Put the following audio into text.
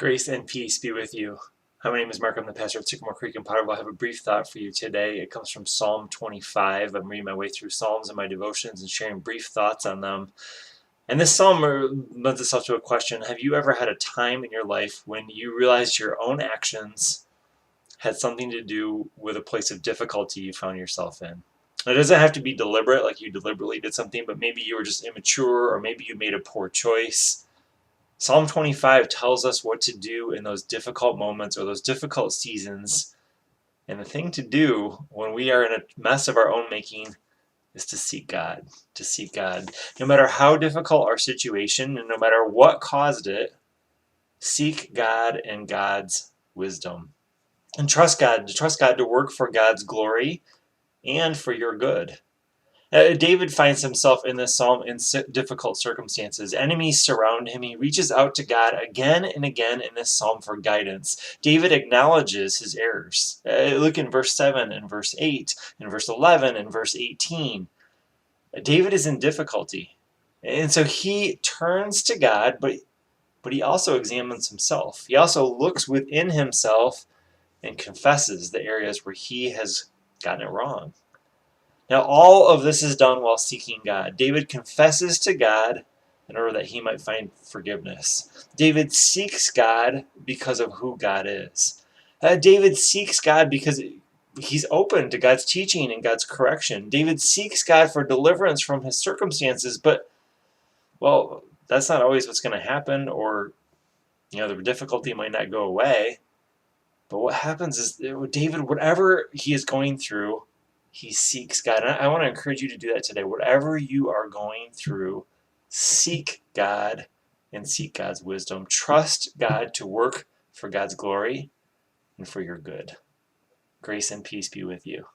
Grace and peace be with you. Hi, my name is Mark. I'm the pastor of Sycamore Creek in Potterville. I have a brief thought for you today. It comes from Psalm 25. I'm reading my way through Psalms and my devotions and sharing brief thoughts on them. And this psalm lends itself to a question. Have you ever had a time in your life when you realized your own actions had something to do with a place of difficulty you found yourself in? It doesn't have to be deliberate, like you deliberately did something, but maybe you were just immature, or maybe you made a poor choice. Psalm 25 tells us what to do in those difficult moments or those difficult seasons. And the thing to do when we are in a mess of our own making is to seek God. To seek God. No matter how difficult our situation and no matter what caused it, seek God and God's wisdom. And trust God. Trust God to work for God's glory and for your good. David finds himself in this psalm in difficult circumstances. Enemies surround him. He reaches out to God again and again in this psalm for guidance. David acknowledges his errors. Look in verse 7 and verse 8, and verse 11 and verse 18. David is in difficulty. And so he turns to God, but he also examines himself. He also looks within himself and confesses the areas where he has gotten it wrong. Now, all of this is done while seeking God. David confesses to God in order that he might find forgiveness. David seeks God because of who God is. David seeks God because he's open to God's teaching and God's correction. David seeks God for deliverance from his circumstances, but, well, that's not always what's going to happen, or, the difficulty might not go away. But what happens is David, whatever he is going through, he seeks God. And I want to encourage you to do that today. Whatever you are going through, seek God and seek God's wisdom. Trust God to work for God's glory and for your good. Grace and peace be with you.